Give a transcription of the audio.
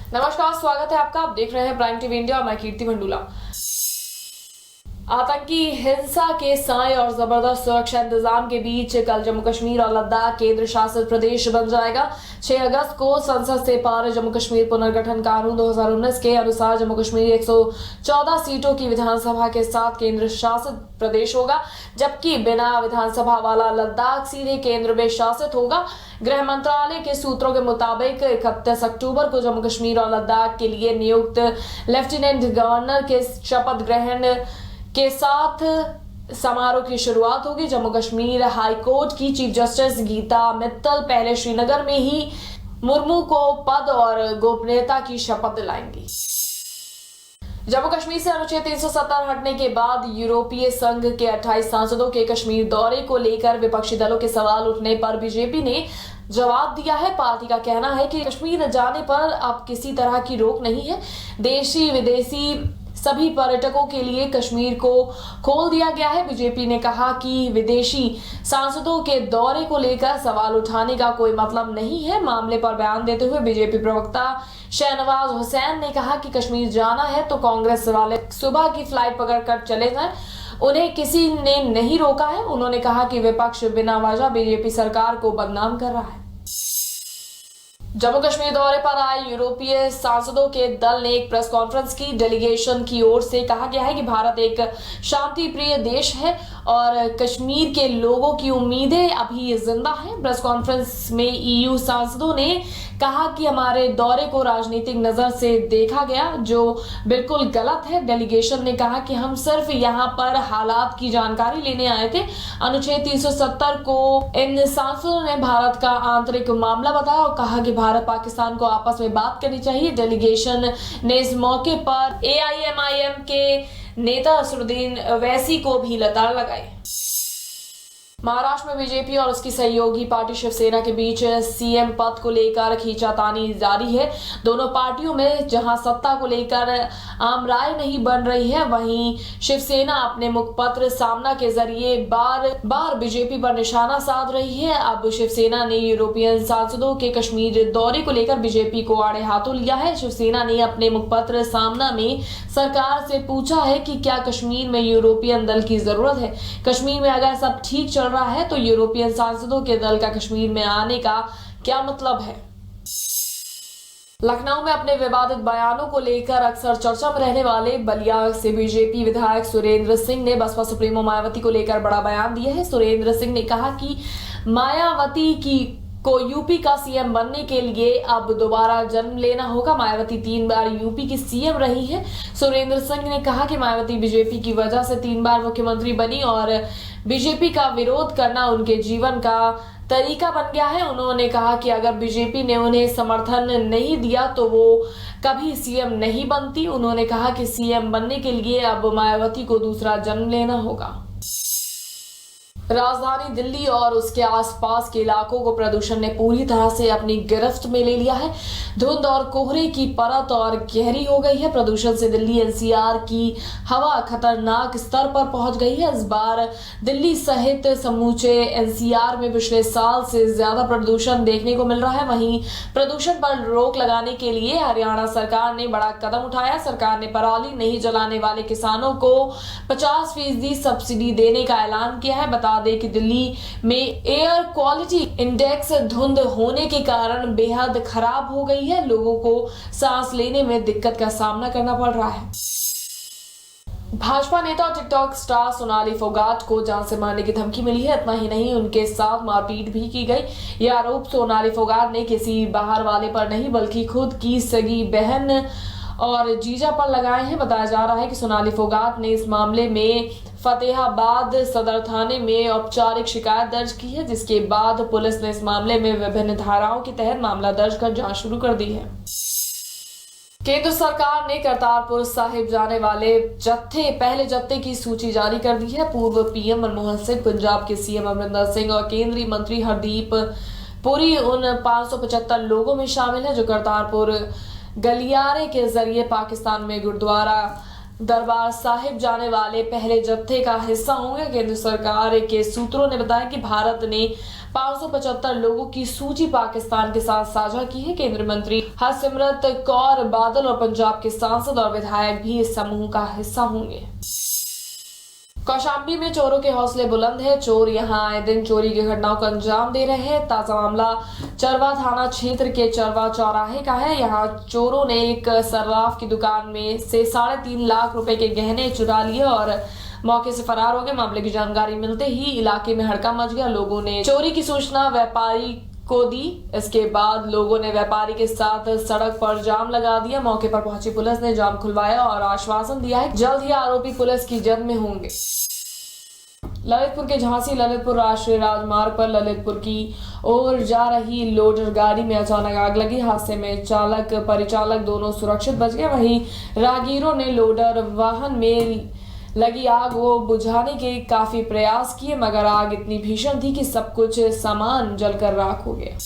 नमस्कार, स्वागत है आपका। आप देख रहे हैं प्राइम टीवी इंडिया और मैं कीर्ति मंडूला। आतंकी हिंसा के साए और जबरदस्त सुरक्षा इंतजाम के बीच कल जम्मू कश्मीर और लद्दाख केंद्र शासित प्रदेश बन जाएगा। 6 अगस्त को संसद से पारित जम्मू कश्मीर पुनर्गठन कानून 2019 के अनुसार जम्मू कश्मीर 114 सीटों की विधानसभा के साथ केंद्र शासित प्रदेश होगा, जबकि बिना विधानसभा वाला लद्दाख सीधे केंद्र में शासित होगा। गृह मंत्रालय के सूत्रों के मुताबिक 31 अक्टूबर को जम्मू कश्मीर और लद्दाख के लिए नियुक्त लेफ्टिनेंट गवर्नर के शपथ ग्रहण के साथ समारोह की शुरुआत होगी। जम्मू कश्मीर हाई कोर्ट की चीफ जस्टिस गीता मित्तल पहले श्रीनगर में ही मुर्मू को पद और गोपनीयता की शपथ दिलाएंगी। जम्मू कश्मीर से अनुच्छेद 370 हटने के बाद यूरोपीय संघ के 28 सांसदों के कश्मीर दौरे को लेकर विपक्षी दलों के सवाल उठने पर बीजेपी ने जवाब दिया है। पार्टी का कहना है कि कश्मीर जाने पर अब किसी तरह की रोक नहीं है। देशी विदेशी सभी पर्यटकों के लिए कश्मीर को खोल दिया गया है। बीजेपी ने कहा कि विदेशी सांसदों के दौरे को लेकर सवाल उठाने का कोई मतलब नहीं है। मामले पर बयान देते हुए बीजेपी प्रवक्ता शहनवाज हुसैन ने कहा कि कश्मीर जाना है तो कांग्रेस वाले सुबह की फ्लाइट पकड़कर चले जाएं, उन्हें किसी ने नहीं रोका है। उन्होंने कहा कि विपक्ष बिना वजह बीजेपी सरकार को बदनाम कर रहा है। जम्मू कश्मीर दौरे पर आए यूरोपीय सांसदों के दल ने एक प्रेस कॉन्फ्रेंस की। डेलीगेशन की ओर से कहा गया है कि भारत एक शांति प्रिय देश है और कश्मीर के लोगों की उम्मीदें अभी जिंदा हैं। प्रेस कॉन्फ्रेंस में ईयू सांसदों ने कहा कि हमारे दौरे को राजनीतिक नजर से देखा गया, जो बिल्कुल गलत है। डेलीगेशन ने कहा कि हम सिर्फ यहाँ पर हालात की जानकारी लेने आए थे। अनुच्छेद 370 को इन सांसदों ने भारत का आंतरिक मामला बताया और कहा कि भारत पाकिस्तान को आपस में बात करनी चाहिए। डेलीगेशन ने इस मौके पर AIMIM के नेता असरुद्दीन वैसी को भी लताड़ लगाई। महाराष्ट्र में बीजेपी और उसकी सहयोगी पार्टी शिवसेना के बीच सीएम पद को लेकर खींचातानी जारी है। दोनों पार्टियों में जहां सत्ता को लेकर आम राय नहीं बन रही है, वहीं शिवसेना अपने मुखपत्र सामना के जरिए बार बार बीजेपी पर निशाना साध रही है। अब शिवसेना ने यूरोपियन सांसदों के कश्मीर दौरे को लेकर बीजेपी को आड़े हाथों लिया है। शिवसेना ने अपने मुखपत्र सामना में सरकार से पूछा है कि क्या कश्मीर में यूरोपियन दल की जरूरत है। कश्मीर में अगर सब ठीक चल रहा है तो यूरोपियन सांसदों के दल का कश्मीर में आने का क्या मतलब है। लखनऊ में अपने विवादित बयानों को लेकर अक्सर चर्चा में रहने वाले बलिया से बीजेपी विधायक सुरेंद्र सिंह ने बसपा सुप्रीमो मायावती को लेकर बड़ा बयान दिया है। सुरेंद्र सिंह ने कहा कि मायावती को यूपी का सीएम बनने के लिए अब दोबारा जन्म लेना होगा। मायावती 3 बार यूपी की सीएम रही है। सुरेंद्र सिंह ने कहा कि मायावती बीजेपी की वजह से 3 बार मुख्यमंत्री बनी और बीजेपी का विरोध करना उनके जीवन का तरीका बन गया है। उन्होंने कहा कि अगर बीजेपी ने उन्हें समर्थन नहीं दिया तो वो कभी सीएम नहीं बनती। उन्होंने कहा कि सीएम बनने के लिए अब मायावती को दूसरा जन्म लेना होगा। राजधानी दिल्ली और उसके आसपास के इलाकों को प्रदूषण ने पूरी तरह से अपनी गिरफ्त में ले लिया है। धुंध और कोहरे की परत और गहरी हो गई है। प्रदूषण से दिल्ली NCR की हवा खतरनाक स्तर पर पहुंच गई है। इस बार दिल्ली सहित समूचे NCR में पिछले साल से ज्यादा प्रदूषण देखने को मिल रहा है। वहीं प्रदूषण पर रोक लगाने के लिए हरियाणा सरकार ने बड़ा कदम उठाया। सरकार ने पराली नहीं जलाने वाले किसानों को 50% सब्सिडी देने का ऐलान किया है। बता दें कि दिल्ली में एयर क्वालिटी इंडेक्स धुंध होने के कारण बेहद खराब हो गई है। लोगों को सांस लेने में दिक्कत का सामना करना पड़ रहा है। भाजपा नेता और टिकटॉक स्टार सोनाली फोगाट को जान से मारने की धमकी मिली है। इतना ही नहीं, उनके साथ मारपीट भी की गई। यह आरोप सोनाली फोगाट ने किसी बाहर वाले पर नहीं बल्कि खुद की सगी बहन और जीजा पर लगाए हैं। बताया जा रहा है कि सोनाली फोगाट ने इस मामले में फतेहाबाद सदर थाने में औपचारिक शिकायत दर्ज की है, जिसके बाद पुलिस ने इस मामले में विभिन्न धाराओं के तहत मामला दर्ज कर जांच शुरू कर दी है। केंद्र सरकार ने करतारपुर साहिब जाने वाले पहले जत्थे की सूची जारी कर दी है। पूर्व PM मनमोहन सिंह, पंजाब के CM अमरिंदर सिंह और केंद्रीय मंत्री हरदीप पुरी उन 575 लोगों में शामिल है जो करतारपुर गलियारे के जरिए पाकिस्तान में गुरुद्वारा दरबार साहिब जाने वाले पहले जत्थे का हिस्सा होंगे। केंद्र सरकार के सूत्रों ने बताया कि भारत ने 575 लोगों की सूची पाकिस्तान के साथ साझा की है। केंद्रीय मंत्री हरसिमरत कौर बादल और पंजाब के सांसद और विधायक भी इस समूह का हिस्सा होंगे। कौशाम्बी में चोरों के हौसले बुलंद है। चोर यहां आए दिन चोरी की घटनाओं को अंजाम दे रहे हैं। ताजा मामला चरवा थाना क्षेत्र के चरवा चौराहे का है। यहां चोरों ने एक सर्राफ की दुकान में से 3.5 लाख रुपए के गहने चुरा लिए और मौके से फरार हो गए। मामले की जानकारी मिलते ही इलाके में हड़कंप मच गया। लोगों ने चोरी की सूचना व्यापारी को दी। इसके बाद लोगों ने व्यापारी के साथ सड़क पर जाम लगा दिया। मौके पर पहुंची पुलिस ने जाम खुलवाया और आश्वासन दिया है जल्द ही आरोपी पुलिस की जद में होंगे। ललितपुर के झांसी ललितपुर राष्ट्रीय राजमार्ग पर ललितपुर की ओर जा रही लोडर गाड़ी में अचानक आग लगी। हादसे में चालक परिचालक दोनों सुरक्षित बच गए। वहीं राहगीरों ने लोडर वाहन में लगी आग को बुझाने के काफी प्रयास किए, मगर आग इतनी भीषण थी कि सब कुछ सामान जलकर राख हो गया।